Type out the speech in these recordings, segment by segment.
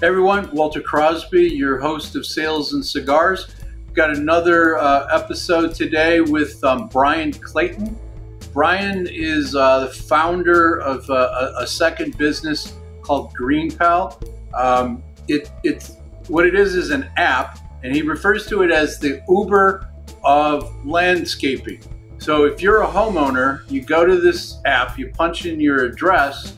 Hey everyone, Walter Crosby, your host of Sales and Cigars. We've got another episode today with Bryan Clayton. Bryan is the founder of a second business called GreenPal. It's what it is an app, and he refers to it as the Uber of landscaping. So if you're a homeowner, you go to this app, you punch in your address,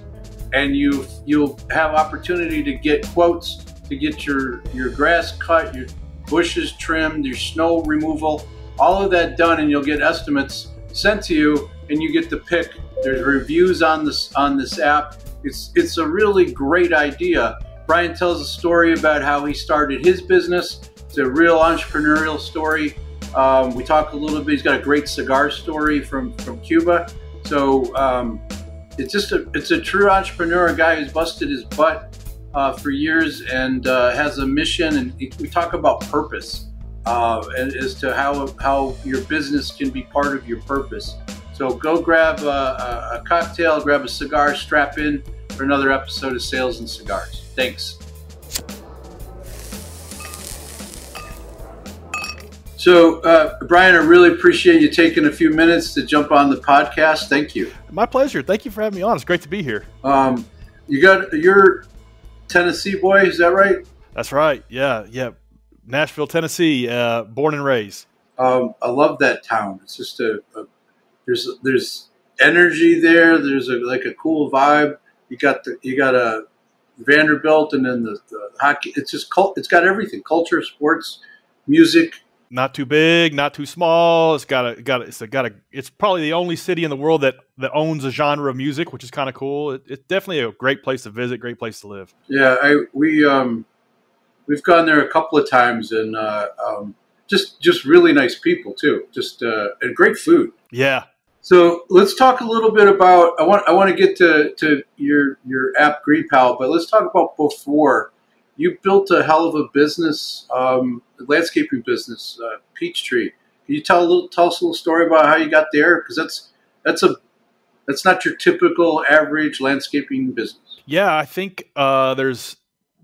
and you'll have opportunity to get quotes to get your grass cut, your bushes trimmed, your snow removal, all of that done, and you'll get estimates sent to you, and you get to pick. There's reviews on this app. It's a really great idea. Bryan tells a story about how he started his business. It's a real entrepreneurial story. We talk a little bit. He's got a great cigar story from Cuba. So. It's a true entrepreneur, a guy who's busted his butt for years and has a mission. And we talk about purpose and as to how your business can be part of your purpose. So go grab a cocktail, grab a cigar, strap in for another episode of Sales and Cigars. Thanks. So, Bryan, I really appreciate you taking a few minutes to jump on the podcast. Thank you. My pleasure. Thank you for having me on. It's great to be here. You're Tennessee boy, is that right? That's right. Yeah. Nashville, Tennessee, born and raised. I love that town. It's just there's energy there. There's a cool vibe. You got a Vanderbilt, and then the hockey. It's just it's got everything: culture, sports, music. Not too big, not too small. It's probably the only city in the world that owns a genre of music, which is kind of cool. It's definitely a great place to visit, great place to live. Yeah, we've gone there a couple of times, and just really nice people too. And great food. Yeah. So let's talk a little bit about. I want to get to your app GreenPal, but let's talk about before. You built a hell of a business, landscaping business, Peachtree. Can you tell us a little story about how you got there? Because that's not your typical average landscaping business. Yeah, I think there's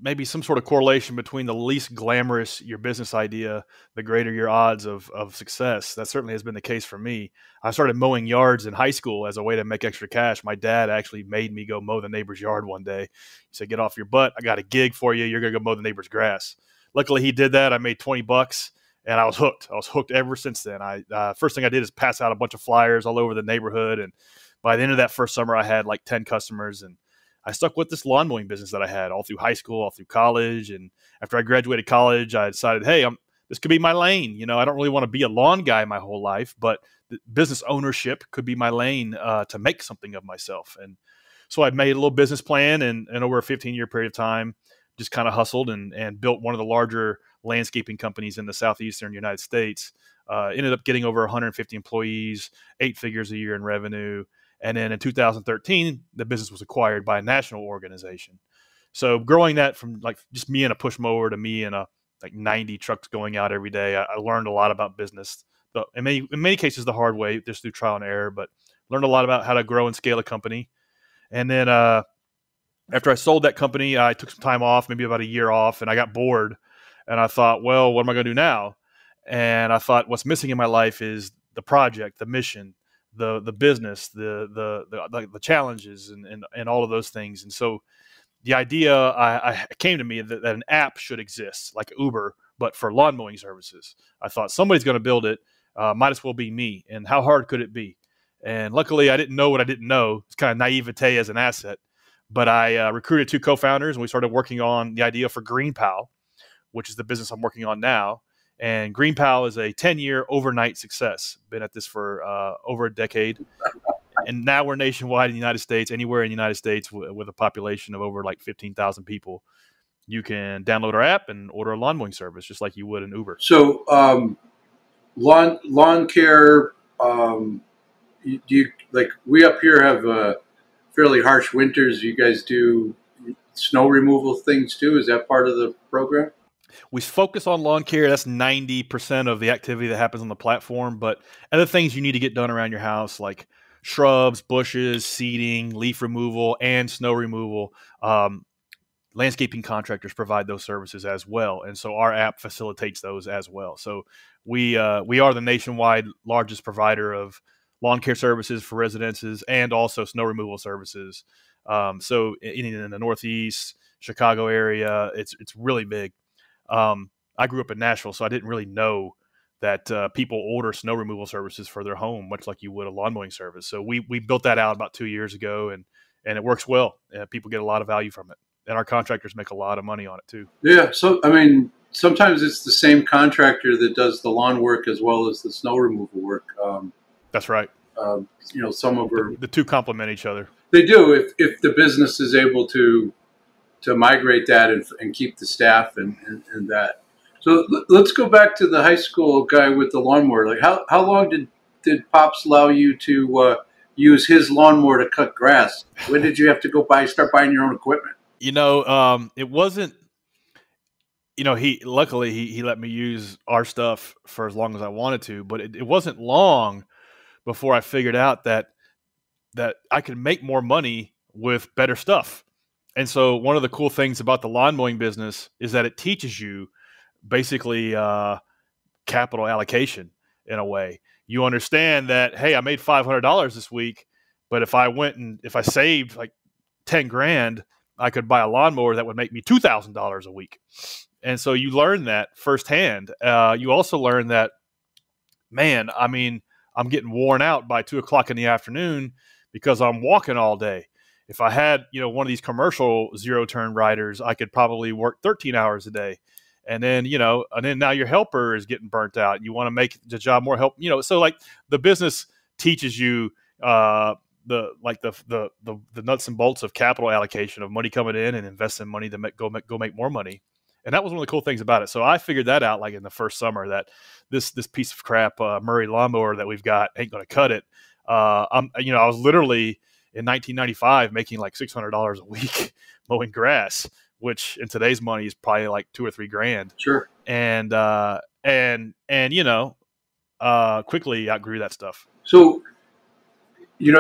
maybe some sort of correlation between the least glamorous your business idea, the greater your odds of success. That certainly has been the case for me. I started mowing yards in high school as a way to make extra cash. My dad actually made me go mow the neighbor's yard one day. He said, "Get off your butt. I got a gig for you. You're going to go mow the neighbor's grass." Luckily, he did that. I made $20 and I was hooked. I was hooked ever since then. First thing I did is pass out a bunch of flyers all over the neighborhood. And by the end of that first summer, I had like 10 customers, and I stuck with this lawn mowing business that I had all through high school, all through college. And after I graduated college, I decided, hey, this could be my lane. I don't really want to be a lawn guy my whole life, but business ownership could be my lane to make something of myself. And so I made a little business plan, and over a 15-year period of time, just kind of hustled and built one of the larger landscaping companies in the southeastern United States. Ended up getting over 150 employees, 8 figures a year in revenue. And then in 2013, the business was acquired by a national organization. So growing that from like just me and a push mower to me and 90 trucks going out every day, I learned a lot about business. In many cases, the hard way, just through trial and error, but learned a lot about how to grow and scale a company. And then after I sold that company, I took some time off, maybe about a year off, and I got bored. And I thought, well, what am I going to do now? And I thought, what's missing in my life is the project, the mission, the business, the challenges, and all of those things. And so the idea I came to me that an app should exist, like Uber, but for lawn mowing services. I thought somebody's going to build it. Might as well be me. And how hard could it be? And luckily, I didn't know what I didn't know. It's kind of naivete as an asset. But I recruited 2 co-founders, and we started working on the idea for GreenPal, which is the business I'm working on now. And GreenPal is a 10-year overnight success. Been at this for over a decade. And now we're nationwide in the United States, anywhere in the United States with a population of over like 15,000 people. You can download our app and order a lawn mowing service just like you would an Uber. So lawn care, do you like, we up here have fairly harsh winters. You guys do snow removal things too? Is that part of the program? We focus on lawn care. That's 90% of the activity that happens on the platform. But other things you need to get done around your house, like shrubs, bushes, seeding, leaf removal, and snow removal, landscaping contractors provide those services as well, and so our app facilitates those as well. So we are the nationwide largest provider of lawn care services for residences and also snow removal services. So in the Northeast, Chicago area, it's really big. I grew up in Nashville, so I didn't really know that people order snow removal services for their home, much like you would a lawn mowing service. So we built that out about 2 years ago, and it works well. People get a lot of value from it. And our contractors make a lot of money on it too. Yeah. So, I mean, sometimes it's the same contractor that does the lawn work as well as the snow removal work. That's right. Some of the two complement each other. They do if the business is able to migrate that and keep the staff and that. So let's go back to the high school guy with the lawnmower. Like how long did Pops allow you to use his lawnmower to cut grass? When did you have to start buying your own equipment? It wasn't, luckily he let me use our stuff for as long as I wanted to, but it wasn't long before I figured out that I could make more money with better stuff. And so one of the cool things about the lawn mowing business is that it teaches you basically capital allocation in a way. You understand that, hey, I made $500 this week, but if I saved like 10 grand, I could buy a lawnmower that would make me $2,000 a week. And so you learn that firsthand. You also learn that, man, I mean, I'm getting worn out by 2:00 in the afternoon because I'm walking all day. If I had, one of these commercial zero-turn riders, I could probably work 13 hours a day. And then, now your helper is getting burnt out and you want to make the job more so like the business teaches you, the nuts and bolts of capital allocation, of money coming in and investing money to go make more money. And that was one of the cool things about it. So I figured that out like in the first summer, that this piece of crap Murray lawnmower that we've got ain't going to cut it. I was literally in 1995 making like $600 a week mowing grass, which in today's money is probably like $2 or $3 grand. Sure. And quickly outgrew that stuff. So, you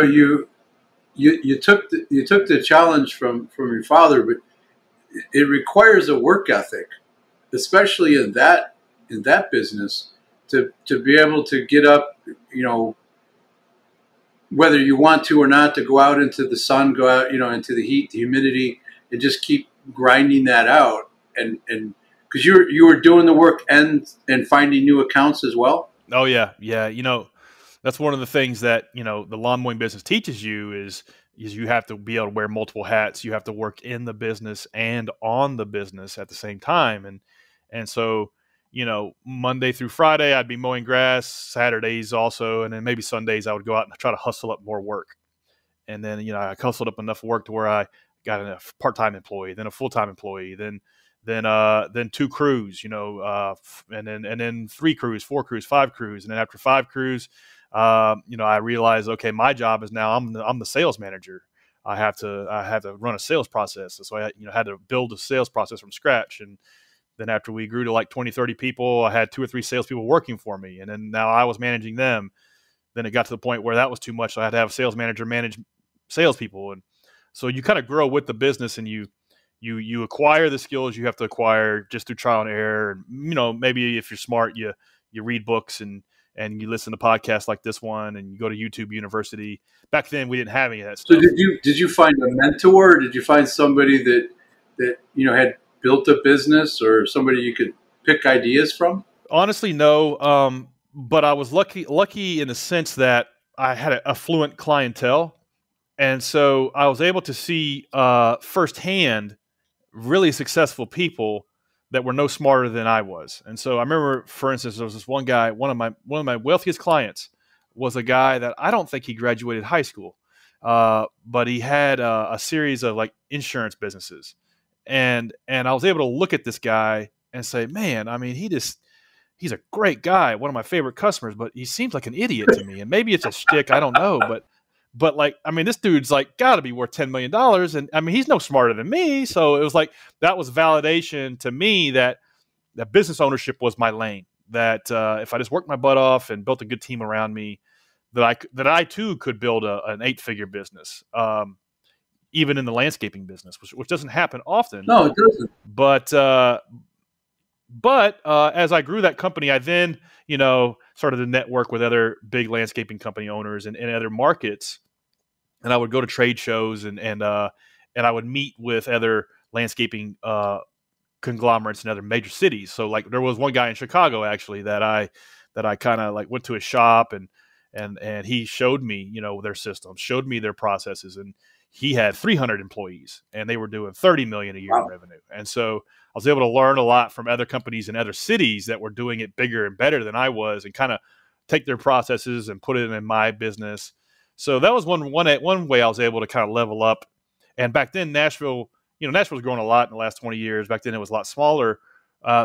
took the challenge from your father, but it requires a work ethic, especially in that business, to be able to get up, whether you want to or not, to go out into the sun, go out, into the heat, the humidity, and just keep grinding that out. And because you were doing the work and finding new accounts as well. Oh yeah. That's one of the things that, the lawn mowing business teaches you is you have to be able to wear multiple hats. You have to work in the business and on the business at the same time. And so, Monday through Friday, I'd be mowing grass, Saturdays also. And then maybe Sundays I would go out and try to hustle up more work. And then, I hustled up enough work to where I got a part-time employee, then a full-time employee, then 2 crews, and then 3 crews, 4 crews, 5 crews. And then after 5 crews, I realized, okay, my job is now I'm the sales manager. I have to run a sales process. So I had to build a sales process from scratch. And then after we grew to like 20, 30 people, I had 2 or 3 salespeople working for me. And then now I was managing them. Then it got to the point where that was too much. So I had to have a sales manager manage salespeople. And so you kind of grow with the business, and you acquire the skills you have to acquire just through trial and error. And, maybe if you're smart, you read books and you listen to podcasts like this one, and you go to YouTube University. Back then, we didn't have any of that stuff. So did you find a mentor? Or did you find somebody that had built a business, or somebody you could pick ideas from? Honestly, no. But I was lucky in the sense that I had an affluent clientele, and so I was able to see firsthand really successful people that were no smarter than I was. And so I remember, for instance, there was this one guy, one of my wealthiest clients was a guy that I don't think he graduated high school, but he had a series of like insurance businesses. And I was able to look at this guy and say, man, I mean, he's a great guy, one of my favorite customers, but he seems like an idiot to me. And maybe it's a shtick, I don't know, but like, I mean, this dude's like got to be worth $10 million. And I mean, he's no smarter than me. So it was like, that was validation to me that business ownership was my lane, that if I just worked my butt off and built a good team around me, that I too could build an 8-figure business. even in the landscaping business, which doesn't happen often. No, it doesn't. But as I grew that company, I then, started to network with other big landscaping company owners in other markets. And I would go to trade shows and I would meet with other landscaping conglomerates in other major cities. So like there was one guy in Chicago actually that I kind of like went to his shop and he showed me, their systems, showed me their processes, and he had 300 employees and they were doing 30 million a year in revenue. And so I was able to learn a lot from other companies in other cities that were doing it bigger and better than I was, and kind of take their processes and put it in my business. So that was one way I was able to kind of level up. And back then, Nashville was growing a lot in the last 20 years. Back then, it was a lot smaller.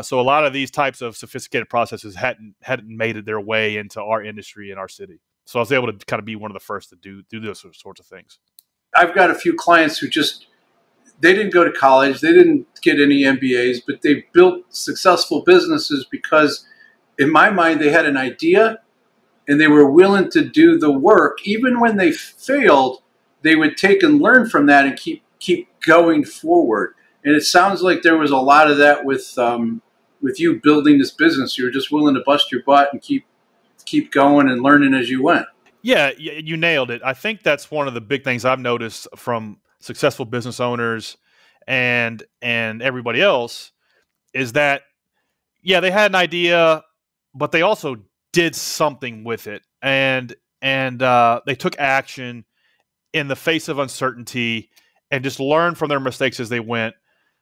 So a lot of these types of sophisticated processes hadn't made it their way into our industry in our city. So I was able to kind of be one of the first to do those sorts of things. I've got a few clients who they didn't go to college, they didn't get any MBAs, but they built successful businesses because, in my mind, they had an idea and they were willing to do the work. Even when they failed, they would take and learn from that and keep going forward. And it sounds like there was a lot of that with you building this business. You were just willing to bust your butt and keep going and learning as you went. Yeah, you nailed it. I think that's one of the big things I've noticed from successful business owners and everybody else is that, yeah, they had an idea, but they also did something with it, and they took action in the face of uncertainty and just learned from their mistakes as they went.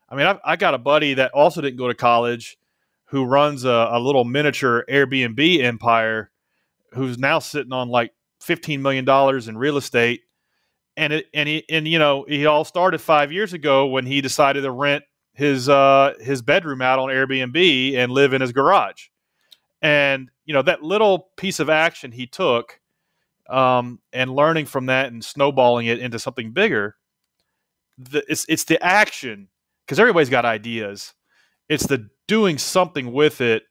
I mean, I got a buddy that also didn't go to college who runs a little miniature Airbnb empire, who's now sitting on like $15 million in real estate. And he all started 5 years ago when he decided to rent his bedroom out on Airbnb and live in his garage. And, that little piece of action he took, and learning from that and snowballing it into something bigger, it's the action, because everybody's got ideas. It's the doing something with it,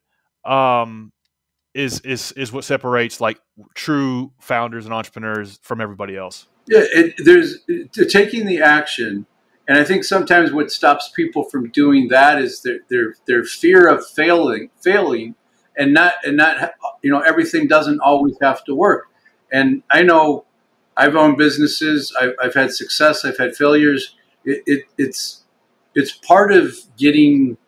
is what separates like true founders and entrepreneurs from everybody else. Yeah, there's taking the action, and I think sometimes what stops people from doing that is their fear of failing, and not everything doesn't always have to work. And I know I've owned businesses, I've had success, I've had failures. It's part of learning,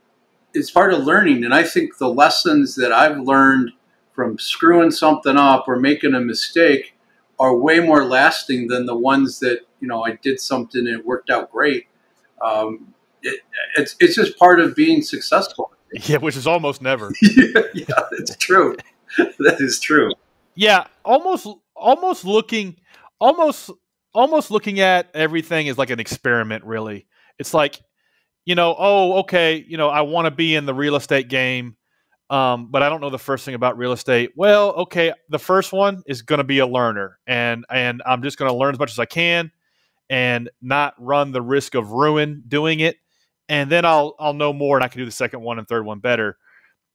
and I think the lessons that I've learned from screwing something up or making a mistake are way more lasting than the ones that, I did something and it worked out great. It's just part of being successful. Yeah, which is almost never. Yeah, that's true. That is true. Yeah, almost looking at everything as like an experiment, really. It's like, I want to be in the real estate game, but I don't know the first thing about real estate. Well, okay, the first one is going to be a learner, and I'm just going to learn as much as I can and not run the risk of ruin doing it. And then I'll know more and I can do the second one and third one better.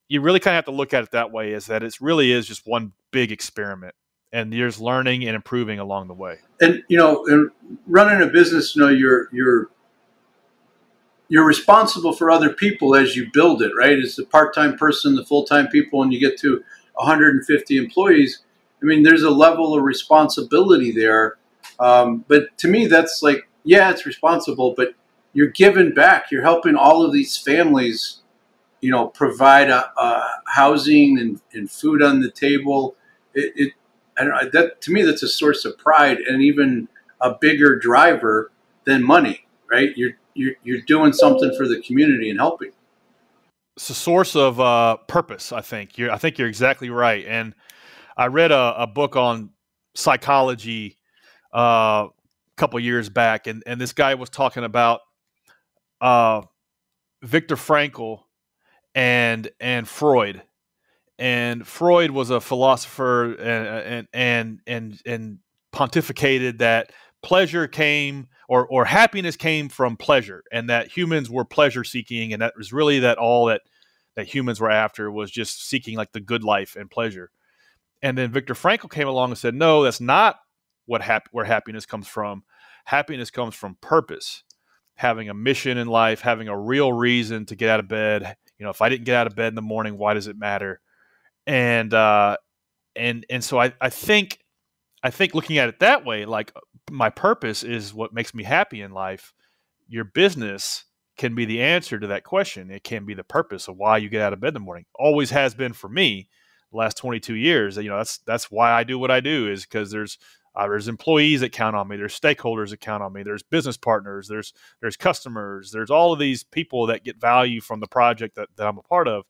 You really kind of have to look at it that way, is that it really is just one big experiment, and you're just learning and improving along the way. And, in running a business, you're responsible for other people as you build it, right? It's the part-time person, the full-time people, and you get to 150 employees. I mean, there's a level of responsibility there. But to me, that's like, yeah, it's responsible, but you're giving back. You're helping all of these families, provide housing and food on the table. I don't know, that to me, that's a source of pride and even a bigger driver than money, right? You're doing something for the community and helping. It's a source of purpose, I think. I think you're exactly right. And I read a book on psychology a couple years back, and this guy was talking about Viktor Frankl and Freud. And Freud was a philosopher and pontificated that pleasure came or happiness came from pleasure, and that humans were pleasure seeking, and that was really that all that humans were after was just seeking like the good life and pleasure. And then Viktor Frankl came along and said, no, that's not where happiness comes from. Happiness comes from purpose, having a mission in life, having a real reason to get out of bed. If I didn't get out of bed in the morning, why does it matter? And so I think looking at it that way, like my purpose is what makes me happy in life. Your business can be the answer to that question. It can be the purpose of why you get out of bed in the morning. Always has been for me the last 22 years. That's why I do what I do, is because there's employees that count on me. There's stakeholders that count on me. There's business partners. There's customers. There's all of these people that get value from the project that I'm a part of.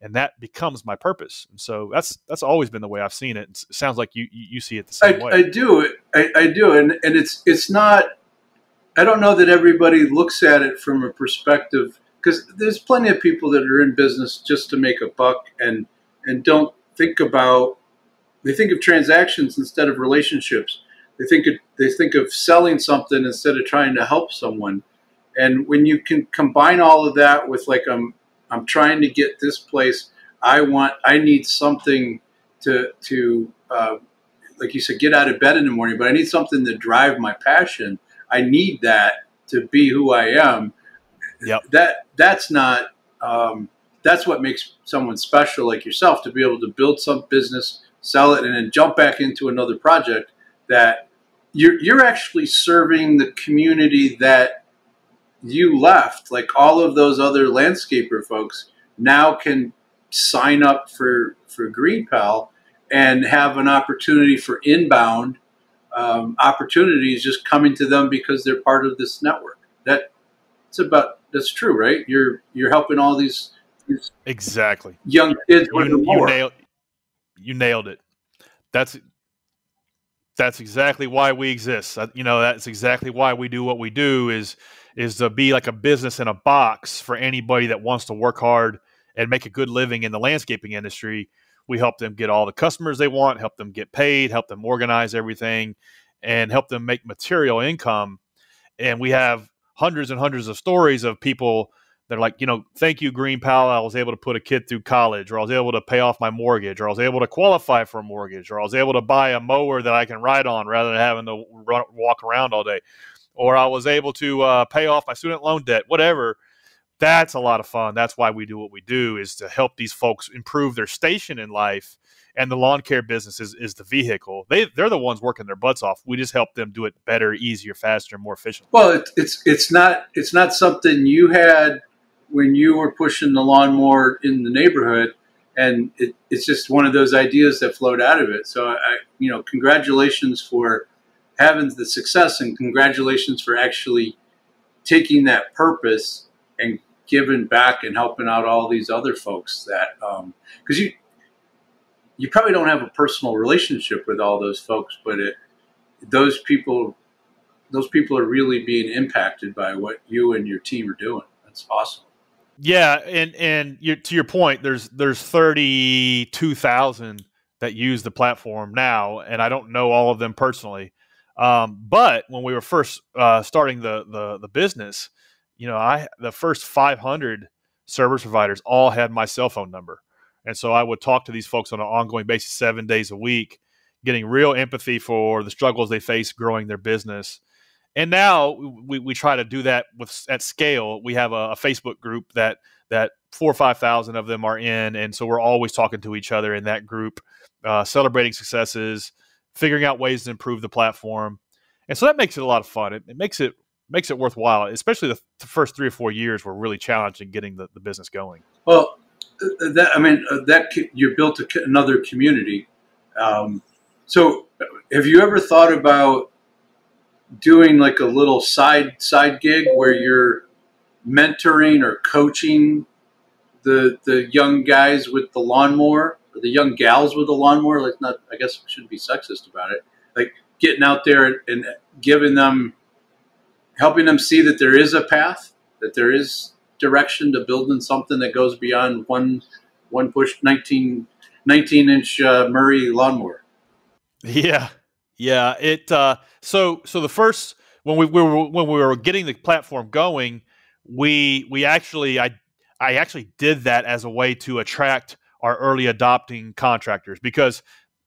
And that becomes my purpose. And so that's always been the way I've seen it. It sounds like you see it the same way. I do. I do. And it's not, I don't know that everybody looks at it from a perspective, because there's plenty of people that are in business just to make a buck and don't think about, they think of transactions instead of relationships. They think of selling something instead of trying to help someone. And when you can combine all of that with, like, I'm trying to get this place. I need something to like you said, get out of bed in the morning, but I need something to drive my passion. I need that to be who I am. Yep. That's not, that's what makes someone special like yourself, to be able to build some business, sell it, and then jump back into another project that you're actually serving the community that you left. Like, all of those other landscaper folks now can sign up for GreenPal and have an opportunity for inbound opportunities just coming to them because they're part of this network. That's true, right? You're helping all these exactly young kids with the mower. You nailed it. That's exactly why we exist. That's exactly why we do what we do, is to be like a business in a box for anybody that wants to work hard and make a good living in the landscaping industry. We help them get all the customers they want, help them get paid, help them organize everything, and help them make material income. And we have hundreds and hundreds of stories of people that are like, thank you, GreenPal. I was able to put a kid through college, or I was able to pay off my mortgage, or I was able to qualify for a mortgage, or I was able to buy a mower that I can ride on rather than having to walk around all day, or I was able to pay off my student loan debt, whatever. That's a lot of fun. That's why we do what we do, is to help these folks improve their station in life. And the lawn care business is the vehicle. They're the ones working their butts off. We just help them do it better, easier, faster, more efficient. Well, it's not something you had when you were pushing the lawnmower in the neighborhood, and it's just one of those ideas that flowed out of it. So congratulations for having the success, and congratulations for actually taking that purpose and giving back and helping out all these other folks that, because you probably don't have a personal relationship with all those folks, but those people are really being impacted by what you and your team are doing. That's awesome. Yeah, and to your point, there's 32,000 that use the platform now, and I don't know all of them personally. But when we were first starting the business, the first 500 service providers all had my cell phone number. And so I would talk to these folks on an ongoing basis, 7 days a week, getting real empathy for the struggles they face growing their business. And now we try to do that at scale. We have a Facebook group that 4,000 or 5,000 of them are in. And so we're always talking to each other in that group, celebrating successes, figuring out ways to improve the platform. And so that makes it a lot of fun. It makes it worthwhile, especially the first 3 or 4 years were really challenging getting the business going. Well, you built another community. So have you ever thought about doing like a little side gig where you're mentoring or coaching the young guys with the lawnmower, or the young gals with the lawnmower? Like, not, I guess I shouldn't be sexist about it. Like, getting out there and helping them see that there is a path, that there is direction to building something that goes beyond one push 19-inch Murray lawnmower. Yeah. So the first, when we were getting the platform going, I actually did that as a way to attract our early adopting contractors, because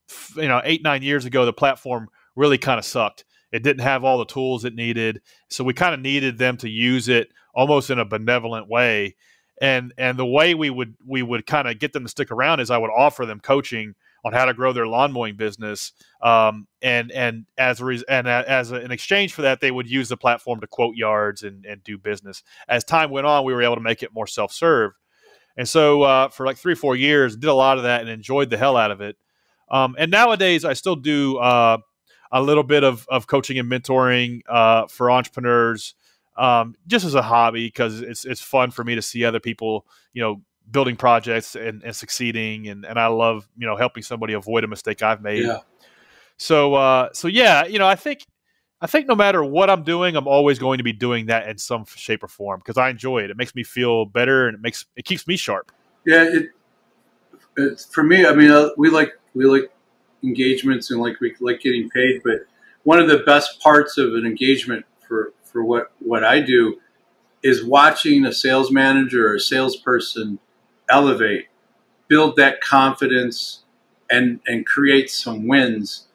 8-9 years ago the platform really kind of sucked, It didn't have all the tools it needed. So we kind of needed them to use it almost in a benevolent way. And the way we would kind of get them to stick around is I would offer them coaching on how to grow their lawn mowing business. And as an exchange for that, they would use the platform to quote yards and do business. As time went on, we were able to make it more self-serve. And so for like 3 or 4 years, did a lot of that and enjoyed the hell out of it. And nowadays, I still do a little bit of coaching and mentoring for entrepreneurs, just as a hobby, because it's fun for me to see other people, building projects and succeeding, and I love helping somebody avoid a mistake I've made. Yeah. So yeah, I think no matter what I'm doing, I'm always going to be doing that in some shape or form because I enjoy it. It makes me feel better, and it keeps me sharp. Yeah, it's for me. I mean, we like engagements and we like getting paid, but one of the best parts of an engagement for what I do is watching a sales manager or a salesperson elevate, build that confidence, and create some wins.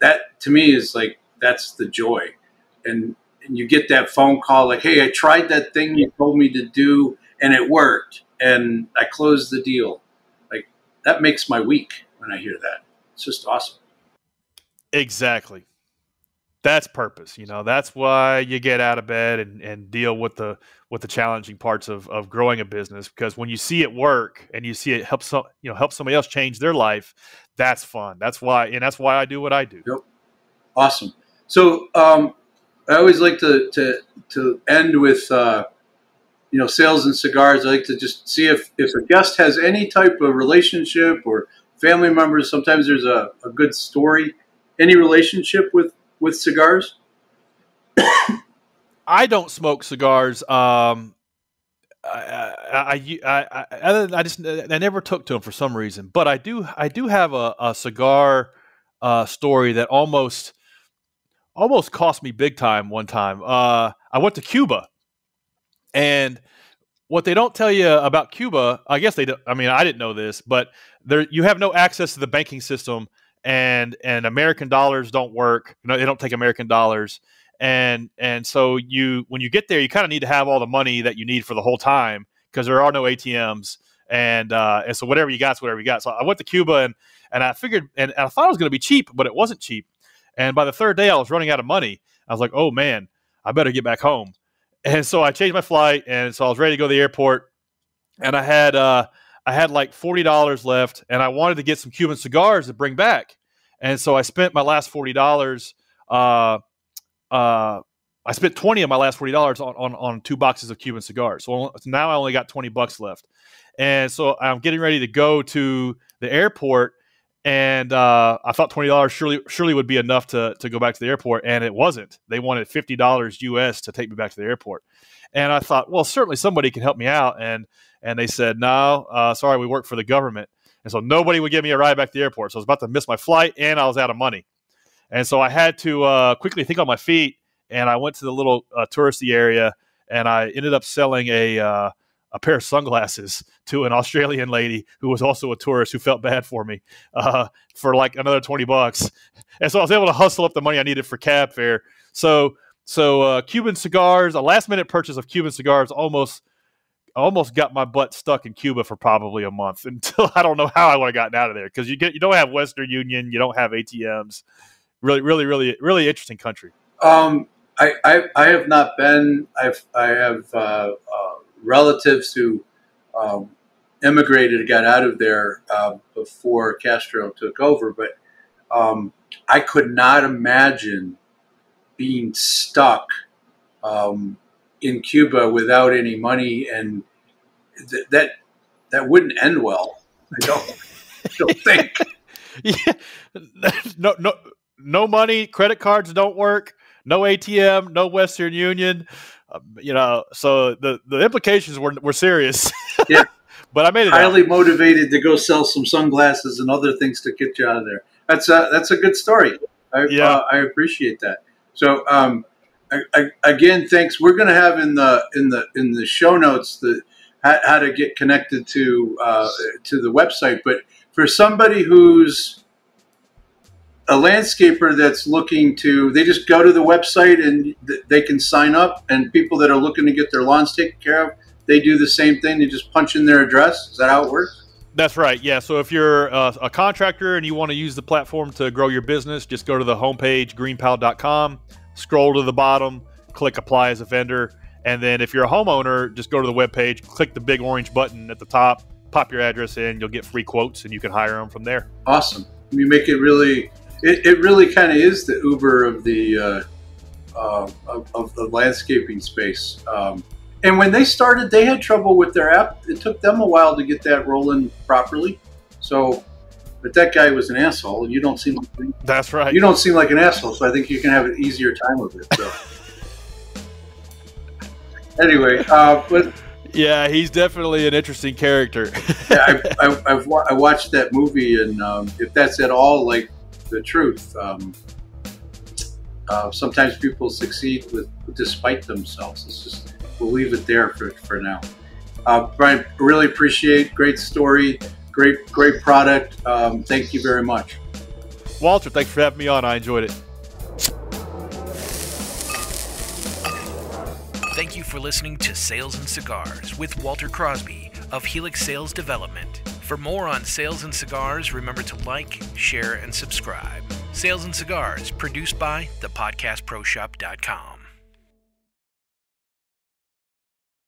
That to me is that's the joy. And you get that phone call like, hey, I tried that thing you told me to do and it worked and I closed the deal. Like that makes my week when I hear that. It's just awesome. Exactly. That's purpose. That's why you get out of bed and deal with the challenging parts of growing a business, because when you see it work and you see it help somebody else change their life, that's fun. That's why I do what I do. Yep. Awesome. So I always like to end with sales and cigars. I like to just see if a guest has any type of relationship or family members. Sometimes there's a good story. Any relationship with cigars? I don't smoke cigars. I never took to them for some reason, but I do have a cigar story that almost cost me big time one time. I went to Cuba, and what they don't tell you about Cuba, I guess they don't, I mean, I didn't know this, but you have no access to the banking system, and American dollars don't work. They don't take American dollars. And so when you get there, you kind of need to have all the money that you need for the whole time, because there are no ATMs. And so whatever you got is whatever you got. So I went to Cuba and I figured, and I thought it was going to be cheap, but it wasn't cheap. And by the third day, I was running out of money. I was like, oh man, I better get back home. And so I changed my flight, and so I was ready to go to the airport. And I had like $40 left, and I wanted to get some Cuban cigars to bring back. And so I spent my last $40. I spent 20 of my last $40 on 2 boxes of Cuban cigars. So now I only got $20 left. And so I'm getting ready to go to the airport, and I thought $20 surely would be enough to go back to the airport, and it wasn't. They wanted $50 US to take me back to the airport. And I thought, well, certainly somebody can help me out. And they said, no, sorry, we work for the government. And so nobody would give me a ride back to the airport. So I was about to miss my flight, and I was out of money. And so I had to quickly think on my feet, and I went to the little touristy area, and I ended up selling a pair of sunglasses to an Australian lady who was also a tourist who felt bad for me for like another $20. And so I was able to hustle up the money I needed for cab fare. So Cuban cigars, a last minute purchase of Cuban cigars almost got my butt stuck in Cuba for probably a month, until I don't know how I would have gotten out of there, because you don't have Western Union, you don't have ATMs. Really, really, really, really interesting country. I have not been. I have relatives who immigrated and got out of there before Castro took over, but I could not imagine being stuck in Cuba without any money, and that wouldn't end well. I don't think. Yeah. No money. Credit cards don't work. No ATM. No Western Union. So the implications were serious. Yeah. But I made it highly motivated to go sell some sunglasses and other things to get you out of there. That's a good story. I appreciate that. So again, thanks. We're going to have in the show notes how to get connected to the website. But for somebody who's a landscaper that's looking to, they just go to the website and they can sign up, and people that are looking to get their lawns taken care of, they do the same thing. They just punch in their address. Is that how it works? That's right. Yeah. So if you're a contractor and you want to use the platform to grow your business, just go to the homepage, greenpal.com, scroll to the bottom, click apply as a vendor. And then if you're a homeowner, just go to the webpage, click the big orange button at the top, pop your address in, you'll get free quotes, and you can hire them from there. Awesome. You make it really, it really kind of is the Uber of the landscaping space. And when they started, they had trouble with their app. It took them a while to get that rolling properly. So, but that guy was an asshole, and you don't seem like, that's right. You don't seem like an asshole, so I think you can have an easier time with it. So, anyway, but yeah, he's definitely an interesting character. yeah, I watched that movie, and if that's at all like the truth, sometimes people succeed despite themselves. It's just, we'll leave it there for now. Bryan, really appreciate, great story, great product. Thank you very much. Walter, thanks for having me on. I enjoyed it. Thank you for listening to Sales and Cigars with Walter Crosby of Helix Sales Development. For more on sales and cigars, remember to like, share, and subscribe. Sales and Cigars, produced by thepodcastproshop.com.